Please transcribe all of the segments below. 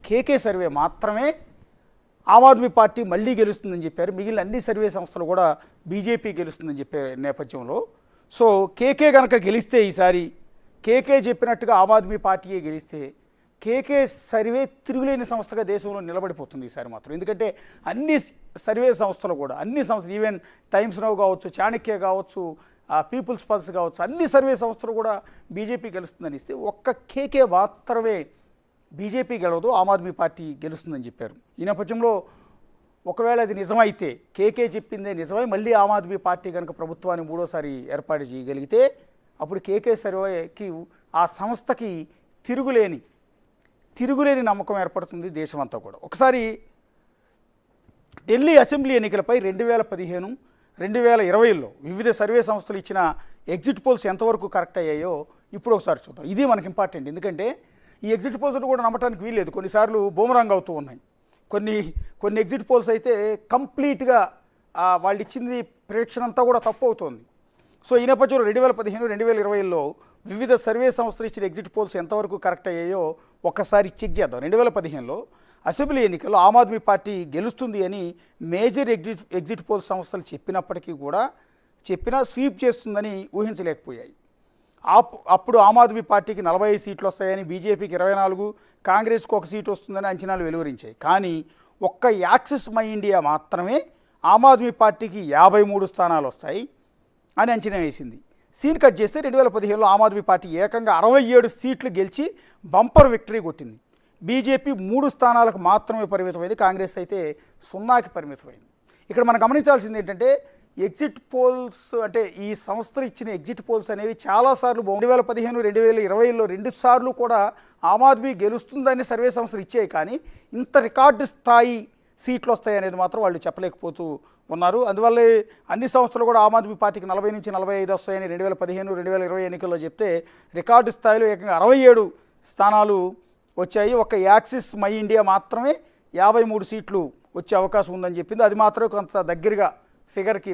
KK survey మాత్రమే Aam Aadmi party మళ్ళీ గెలుస్తుందని చెప్పారు. మిగిలిన అన్ని సర్వే సంస్థలు కూడా బీజేపీ గెలుస్తుందని చెప్పే నేపథ్యంలో సో కేకే కనుక గెలిస్తే ఈసారి కేకే చెప్పినట్టుగా ఆమ్ ఆద్మీ పార్టీయే గెలిస్తే కేకే సర్వే తిరుగులేని సంస్థగా దేశంలో నిలబడిపోతుంది ఈసారి మాత్రం. ఎందుకంటే అన్ని సర్వే సంస్థలు కూడా అన్ని సంస్థలు ఈవెన్ టైమ్స్ నౌ కావచ్చు, చాణక్య కావచ్చు, పీపుల్స్ పల్స్ కావచ్చు, అన్ని సర్వే సంస్థలు కూడా బీజేపీ గెలుస్తుందని ఇస్తే ఒక్క కేకే మాత్రమే బీజేపీ గెలవదు, ఆమ్ ఆద్మీ పార్టీ గెలుస్తుందని చెప్పారు. ఈ నేపథ్యంలో ఒకవేళ అది నిజమైతే కేకే చెప్పిందే నిజమై మళ్ళీ ఆమ్ ఆద్మీ పార్టీ కనుక ప్రభుత్వాన్ని మూడోసారి ఏర్పాటు చేయగలిగితే అప్పుడు కేకే సర్వేకి ఆ సంస్థకి తిరుగులేని నమ్మకం ఏర్పడుతుంది దేశమంతా కూడా. ఒకసారి ఢిల్లీ అసెంబ్లీ ఎన్నికలపై 2015, 2020లో వివిధ సర్వే సంస్థలు ఇచ్చిన ఎగ్జిట్ పోల్స్ ఎంతవరకు కరెక్ట్ అయ్యాయో ఇప్పుడు ఒకసారి చూద్దాం. ఇది మనకి ఇంపార్టెంట్. ఎందుకంటే ఈ ఎగ్జిట్ పోల్స్ కూడా నమ్మటానికి వీల్లేదు, కొన్నిసార్లు బూమరాంగ్ అవుతూ ఉన్నాయి. కొన్ని ఎగ్జిట్ పోల్స్ అయితే కంప్లీట్గా వాళ్ళు ఇచ్చింది ప్రేక్షణ అంతా కూడా తప్పు అవుతుంది. సో ఈ నేపథ్యంలో 2015, 2020లో వివిధ సర్వే సంస్థలు ఇచ్చిన ఎగ్జిట్ పోల్స్ ఎంతవరకు కరెక్ట్ అయ్యాయో ఒక్కసారి చెక్ చేద్దాం. 2015లో అసెంబ్లీ ఎన్నికల్లో ఆమ్ ఆద్మీ పార్టీ గెలుస్తుంది అని మేజర్ ఎగ్జిట్ పోల్ సంస్థలు చెప్పినప్పటికీ కూడా స్వీప్ చేస్తుందని ఊహించలేకపోయాయి. అప్పుడు ఆమ్ ఆద్మీ పార్టీకి 45 సీట్లు వస్తాయని, బీజేపీకి 24, కాంగ్రెస్కు 1 సీటు వస్తుందని అంచనాలు వెలువరించాయి. కానీ ఒక్క యాక్సిస్ మై ఇండియా మాత్రమే ఆమ్ ఆద్మీ పార్టీకి 53 స్థానాలు వస్తాయి అని అంచనా వేసింది. సీన్ కట్ చేస్తే 2015లో ఆమ్ ఆద్మీ పార్టీ ఏకంగా 67 సీట్లు గెలిచి బంపర్ విక్టరీ కొట్టింది. బీజేపీ 3 స్థానాలకు మాత్రమే పరిమితమైంది, కాంగ్రెస్ అయితే 0కి పరిమితమైంది. ఇక్కడ మనం గమనించాల్సింది ఏంటంటే ఎగ్జిట్ పోల్స్ అంటే ఈ సంస్థలు ఇచ్చిన ఎగ్జిట్ పోల్స్ అనేవి చాలాసార్లు 2015, 2020లో 2 సార్లు కూడా ఆమ్ ఆద్మీ గెలుస్తుందని సర్వే సంస్థలు ఇచ్చాయి. కానీ ఇంత రికార్డు స్థాయి సీట్లు వస్తాయి అనేది మాత్రం వాళ్ళు చెప్పలేకపోతూ ఉన్నారు. అందువల్లే అన్ని సంస్థలు కూడా ఆమ్ ఆద్మీ పార్టీకి 40 నుంచి 45 వస్తాయని 2015, 2020 ఎన్నికల్లో చెప్తే రికార్డు స్థాయిలో ఏకంగా 67 స్థానాలు వచ్చాయి. ఒక యాక్సిస్ మై ఇండియా మాత్రమే 53 సీట్లు వచ్చే అవకాశం ఉందని చెప్పింది. అది మాత్రం కొంత దగ్గరగా ఫిగర్కి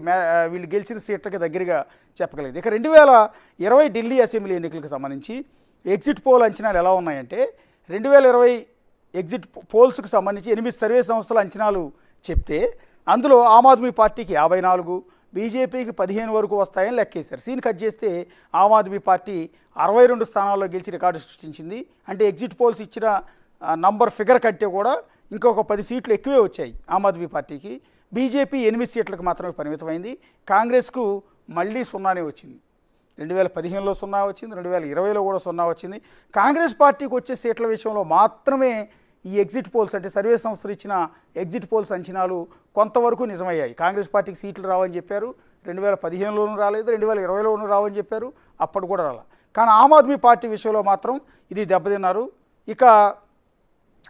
వీళ్ళు గెలిచిన సీట్లకి దగ్గరగా చెప్పగలిగింది. ఇక 2020 ఢిల్లీ అసెంబ్లీ ఎన్నికలకు సంబంధించి ఎగ్జిట్ పోల్ అంచనాలు ఎలా ఉన్నాయంటే 2020 ఎగ్జిట్ పోల్స్కి సంబంధించి 8 సర్వే సంస్థల అంచనాలు చెప్తే అందులో ఆమ్ ఆద్మీ పార్టీకి 54, బీజేపీకి 15 వరకు వస్తాయని లెక్కేశారు. సీన్ కట్ చేస్తే ఆమ్ ఆద్మీ పార్టీ 62 స్థానాల్లో గెలిచి రికార్డు సృష్టించింది. అంటే ఎగ్జిట్ పోల్స్ ఇచ్చిన ఫిగర్ కట్టే కూడా ఇంకొక 10 సీట్లు ఎక్కువే వచ్చాయి ఆమ్ ఆద్మీ పార్టీకి. బీజేపీ 8 సీట్లకు మాత్రమే పరిమితమైంది. కాంగ్రెస్కు మళ్ళీ 0నే వచ్చింది. 2015లో 0 వచ్చింది, 2020లో కూడా 0 వచ్చింది. కాంగ్రెస్ పార్టీకి వచ్చే సీట్ల విషయంలో మాత్రమే ఈ ఎగ్జిట్ పోల్స్ అంటే సర్వే సంస్థలు ఇచ్చిన ఎగ్జిట్ పోల్స్ అంచనాలు కొంతవరకు నిజమయ్యాయి. కాంగ్రెస్ పార్టీకి సీట్లు రావని చెప్పారు, 2015లోనూ రాలేదు, 2020లోనూ రావని చెప్పారు, అప్పుడు కూడా రాలా. కానీ ఆమ్ ఆద్మీ పార్టీ విషయంలో మాత్రం ఇది దెబ్బతిన్నారు. ఇక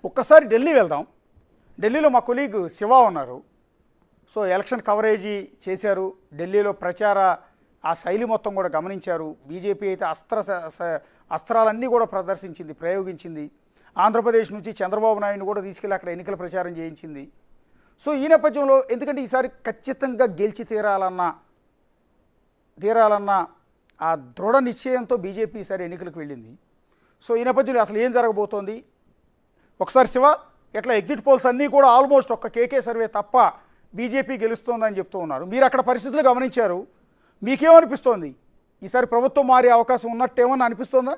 ఒక్కసారి ఢిల్లీ వెళ్దాం. ఢిల్లీలో మా కొలీగ్ శివ ఉన్నారు. సో ఎలక్షన్ కవరేజీ చేశారు, ఢిల్లీలో ప్రచార ఆ శైలి మొత్తం కూడా గమనించారు. బీజేపీ అయితే అస్త్రాలన్నీ కూడా ప్రయోగించింది. ఆంధ్రప్రదేశ్ నుంచి చంద్రబాబు నాయుడుని కూడా తీసుకెళ్ళి అక్కడ ఎన్నికల ప్రచారం చేయించింది. సో ఈ నేపథ్యంలో ఎందుకంటే ఈసారి ఖచ్చితంగా గెలిచి తీరాలన్న ఆ దృఢ నిశ్చయంతో బీజేపీ ఈసారి ఎన్నికలకు వెళ్ళింది. సో ఈ నేపథ్యంలో అసలు ఏం జరగబోతోంది ఒకసారి శివ, ఎట్లా ఎగ్జిట్ పోల్స్ అన్నీ కూడా ఆల్మోస్ట్ ఒక్క కేకే సర్వే తప్ప బీజేపీ గెలుస్తోందని చెప్తూ ఉన్నారు. మీరు అక్కడ పరిస్థితులు గమనించారు, మీకేమనిపిస్తోంది? ఈసారి ప్రభుత్వం మారే అవకాశం ఉన్నట్టేమని అనిపిస్తోందా?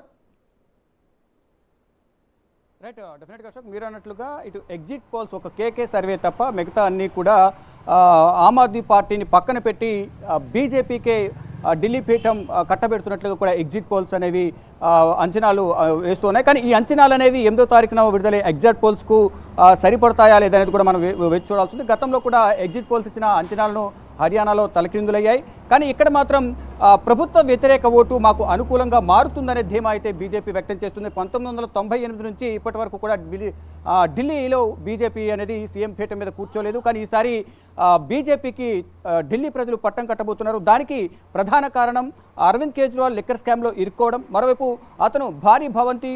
రైట్, డెఫినెట్గా అశోక్, మీరు అన్నట్లుగా ఇటు ఎగ్జిట్ పోల్స్ ఒక కేకే సర్వే తప్ప మిగతా అన్నీ కూడా ఆమ్ ఆద్మీ పార్టీని పక్కన పెట్టి బీజేపీకే ఢిల్లీ పీఠం కట్టబెడుతున్నట్లుగా కూడా ఎగ్జిట్ పోల్స్ అనేవి అంచనాలు వేస్తున్నాయి. కానీ ఈ అంచనాలు అనేవి 8వ తారీఖున విడుదలై ఎగ్జిట్ పోల్స్కు సరిపడతాయా లేదనేది కూడా మనం వేచి చూడాల్సి ఉంది. గతంలో కూడా ఎగ్జిట్ పోల్స్ ఇచ్చిన అంచనాలను హర్యానాలో తలకిందులయ్యాయి. కానీ ఇక్కడ మాత్రం ప్రభుత్వ వ్యతిరేక ఓటు మాకు అనుకూలంగా మారుతుందనే ధీమా అయితే బీజేపీ వ్యక్తం చేస్తుంది. 1998 నుంచి ఇప్పటి వరకు కూడా ఢిల్లీలో బీజేపీ అనేది సీఎం పీఠం మీద కూర్చోలేదు. కానీ ఈసారి బీజేపీకి ఢిల్లీ ప్రజలు పట్టం కట్టబోతున్నారు. దానికి ప్రధాన కారణం అరవింద్ కేజ్రీవాల్ లిక్కర్ స్కామ్లో ఇరుక్కోవడం, మరోవైపు అతను భారీ భవంతి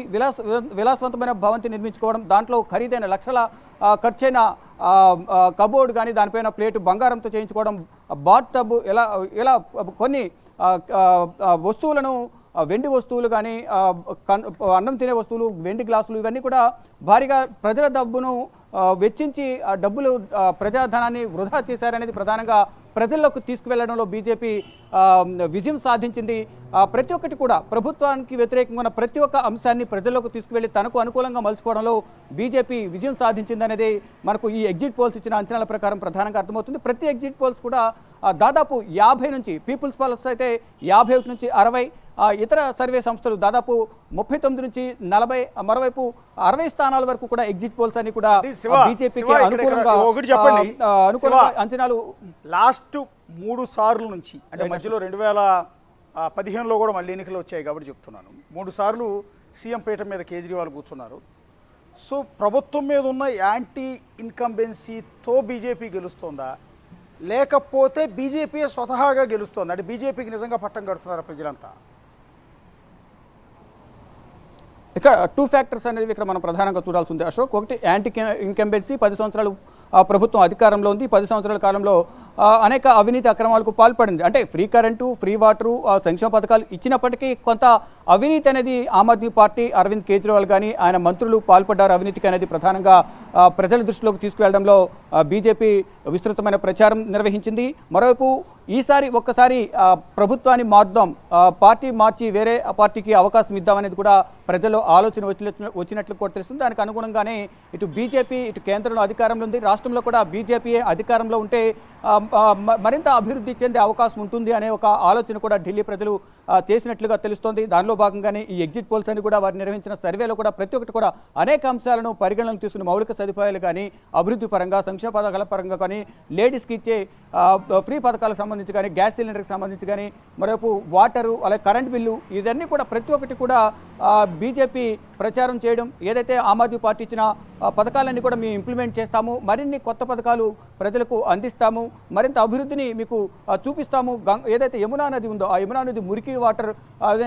విలాసవంతమైన భవంతి నిర్మించుకోవడం, దాంట్లో ఖరీదైన లక్షల ఖర్చైన కబోర్డ్ కానీ దానిపైన ప్లేటు బంగారంతో చేయించుకోవడం, బాత్ టబ్ ఇలా కొన్ని వస్తువులను వెండి వస్తువులు కానీ అన్నం తినే వస్తువులు, వెండి గ్లాసులు ఇవన్నీ కూడా భారీగా ప్రజల డబ్బును వెచ్చించి ఆ డబ్బులు ప్రజాధనాన్ని వృధా చేశారనేది ప్రధానంగా ప్రజల్లోకి తీసుకువెళ్లడంలో బీజేపీ విజయం సాధించింది. ప్రతి ఒక్కటి కూడా ప్రభుత్వానికి వ్యతిరేకంగా ఉన్న ప్రతి ఒక్క అంశాన్ని ప్రజల్లోకి తీసుకువెళ్లి తనకు అనుకూలంగా మలుచుకోవడంలో బీజేపీ విజయం సాధించిందనేది మనకు ఈ ఎగ్జిట్ పోల్స్ ఇచ్చిన అంచనాల ప్రకారం ప్రధానంగా అర్థమవుతుంది. ప్రతి ఎగ్జిట్ పోల్స్ కూడా దాదాపు 50 నుంచి, పీపుల్స్ పల్స్ అయితే 51 నుంచి 60, ఇతర సర్వే సంస్థలు దాదాపు 39 నుంచి 40, మరోవైపు 60 స్థానాల వరకు కూడా ఎగ్జిట్ పోల్స్ అని కూడా బీజేపీకి అనుకూలంగా అంచనాలు. లాస్ట్ 3 సార్లు నుంచి అంటే మధ్యలో 2015లో కూడా మళ్ళీ ఎన్నికలు వచ్చాయి కాబట్టి చెప్తున్నాను, 3 సార్లు సీఎం పీఠం మీద కేజ్రీవాల్ కూర్చున్నారు. సో ప్రభుత్వం మీద ఉన్న యాంటీ ఇన్కంబెన్సీతో బీజేపీ గెలుస్తోందా, లేకపోతే బీజేపీ స్వతహాగా గెలుస్తోంది అంటే బీజేపీకి నిజంగా పట్టం కడుతున్నారు ప్రజలంతా? ఇక్కడ 2 ఫ్యాక్టర్స్ అనేవి ఇక్కడ మనం ప్రధానంగా చూడాల్సి ఉంది అశోక్. ఒకటి యాంటీ ఇన్కంబెన్సీ, 10 సంవత్సరాలు ప్రభుత్వం అధికారంలో ఉంది. 10 సంవత్సరాల కాలంలో అనేక అవినీతి అక్రమాలకు పాల్పడింది. అంటే ఫ్రీ కరెంటు, ఫ్రీ వాటరు, సంక్షేమ పథకాలు ఇచ్చినప్పటికీ కొంత అవినీతి అనేది ఆమ్ ఆద్మీ పార్టీ, అరవింద్ కేజ్రీవాల్ కానీ ఆయన మంత్రులు పాల్పడ్డారు అవినీతికి అనేది ప్రధానంగా ప్రజల దృష్టిలోకి తీసుకువెళ్లడంలో బీజేపీ విస్తృతమైన ప్రచారం నిర్వహించింది. మరోవైపు ఈసారి ఒక్కసారి ప్రభుత్వాన్ని మార్దాం, పార్టీ మార్చి వేరే పార్టీకి అవకాశం ఇద్దామనేది కూడా ప్రజల్లో ఆలోచన వచ్చినట్లు కూడా తెలుస్తుంది. దానికి అనుగుణంగానే ఇటు బీజేపీ ఇటు కేంద్రంలో అధికారంలో ఉంది, రాష్ట్రంలో కూడా బీజేపీ అధికారంలో ఉంటే మరింత అభివృద్ధి చెందే అవకాశం ఉంటుంది అనే ఒక ఆలోచన కూడా ఢిల్లీ ప్రజలు చేసినట్లుగా తెలుస్తోంది. దానిలో భాగంగానే ఈ ఎగ్జిట్ పోల్స్ అని కూడా వారు నిర్వహించిన సర్వేలో కూడా ప్రతి ఒక్కటి కూడా అనేక అంశాలను పరిగణనకు తీసుకుని మౌలిక సదుపాయాలు కానీ, అభివృద్ధి పరంగా, సంక్షేమ పథకాల పరంగా కానీ, లేడీస్కి ఇచ్చే ఫ్రీ పథకాలకు సంబంధించి కానీ, గ్యాస్ సిలిండర్కి సంబంధించి కానీ, మరోవైపు వాటరు, అలాగే కరెంట్ బిల్లు, ఇవన్నీ కూడా ప్రతి ఒక్కటి కూడా బీజేపీ ప్రచారం చేయడం, ఏదైతే ఆమ్ ఆద్మీ పార్టీ ఇచ్చిన పథకాలన్నీ కూడా మేము ఇంప్లిమెంట్ చేస్తాము, మరిన్ని కొత్త పథకాలు ప్రజలకు అందిస్తాము, మరింత అభివృద్ధిని మీకు చూపిస్తాము. ఏదైతే యమునా నది ఉందో ఆ యమునా నది మురికి వాటర్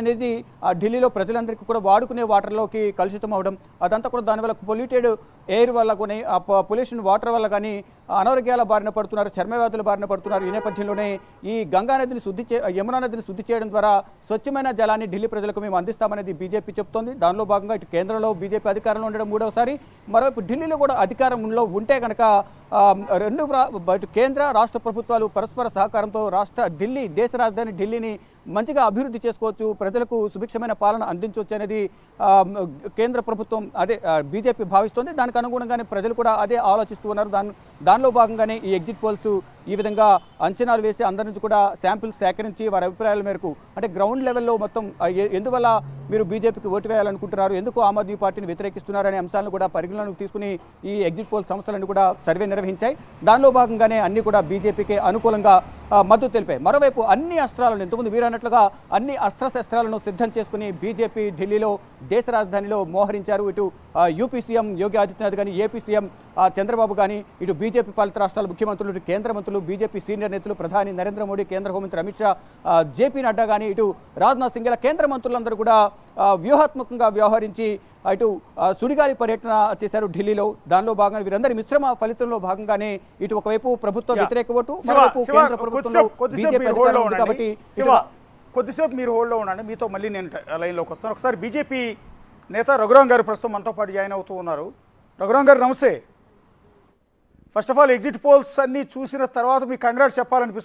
అనేది ఢిల్లీలో ప్రజలందరికీ కూడా వాడుకునే వాటర్లోకి కలుషితం అవడం, అదంతా కూడా దానివల్ల పొల్యూటెడ్ ఎయిర్ వల్ల కానీ, పొల్యూషన్ వాటర్ వల్ల కానీ అనారోగ్యాల బారిన పడుతున్నారు, చర్మ వ్యాధుల బారిన పడుతున్నారు. ఈ నేపథ్యంలోనే ఈ గంగా నదిని యమునా నదిని శుద్ధి చేయడం ద్వారా స్వచ్ఛమైన జలాన్ని ఢిల్లీ ప్రజలకు మేము అందిస్తామనేది బీజేపీ చెప్తోంది. దానిలో భాగంగా ఇటు కేంద్రంలో బీజేపీ అధికారంలో ఉండడం 3వసారి, మరోవైపు ఢిల్లీలో కూడా అధికారంలో ఉంటే కనుక కేంద్ర రాష్ట్ర ప్రభుత్వాలు పరస్పర సహకారంతో ఢిల్లీ దేశ రాజధాని ఢిల్లీని మంచిగా అభివృద్ధి చేసుకోవచ్చు, ప్రజలకు సుభిక్షమైన పాలన అందించవచ్చు అనేది కేంద్ర ప్రభుత్వం బీజేపీ భావిస్తోంది. దానికి అనుగుణంగానే ప్రజలు కూడా అదే ఆలోచిస్తూ ఉన్నారు. దానిలో భాగంగానే ఈ ఎగ్జిట్ పోల్స్ ఈ విధంగా అంచనాలు వేసి అందరి నుంచి కూడా శాంపిల్స్ సేకరించి వారి అభిప్రాయాల మేరకు, అంటే గ్రౌండ్ లెవెల్లో మొత్తం ఎందువల్ల మీరు బీజేపీకి ఓటు వేయాలనుకుంటున్నారు, ఎందుకు ఆమ్ ఆద్మీ పార్టీని వ్యతిరేకిస్తున్నారు అనే అంశాలను కూడా పరిగణనకు తీసుకుని ఈ ఎగ్జిట్ పోల్ సంస్థలను కూడా సర్వే నిర్వహించాయి. దానిలో భాగంగానే అన్ని కూడా బీజేపీకి అనుకూలంగా మద్దతు తెలిపాయి. మరోవైపు అన్ని అస్త్రాలను, ఇంతకుముందు మీరు అన్నట్లుగా అన్ని అస్త్రశస్త్రాలను సిద్ధం చేసుకుని బీజేపీ ఢిల్లీలో దేశ రాజధానిలో మోహరించారు. ఇటు యూపీ సీఎం యోగి ఆదిత్యనాథ్ కానీ, ఏపీ సీఎం చంద్రబాబు కానీ, ఇటు బీజేపీ పాలిత రాష్ట్రాల ముఖ్యమంత్రులు, ఇటు కేంద్ర మంత్రులు, బీజేపీ సీనియర్ నేతలు, ప్రధాని నరేంద్ర మోడీ, కేంద్ర హోంమంత్రి అమిత్ షా, జేపీ నడ్డా కానీ, ఇటు రాజ్నాథ్ సింగ్, ఇలా కేంద్ర మంత్రులందరూ కూడా వ్యూహాత్మకంగా వ్యవహరించి ఇటు సుడిగాలి పర్యటన చేశారు ఢిల్లీలో. దానిలో భాగంగా వీరందరి మిశ్రమ ఫలితంలో భాగంగానే ఇటు ఒకవైపు ప్రభుత్వ వ్యతిరేక ఓటు, మరోవైపు కేంద్ర ప్రభుత్వంలో బీజేపీ అధికారంలో ఉంది కాబట్టి. కొద్దిసేపు మీరు హోల్డ్లో ఉండండి, మీతో మళ్ళీ నేను లైన్లోకి వస్తాను. ఒకసారి బీజేపీ నేత రఘురాం గారు ప్రస్తుతం మనతో పాటు జాయిన్ అవుతూ ఉన్నారు. రఘురాం గారు నమస్తే. First of all exit polls అన్నీ చూసిన తర్వాత మీకు కంగ్రాట్స్ చెప్పాలనిపిస్తుంది.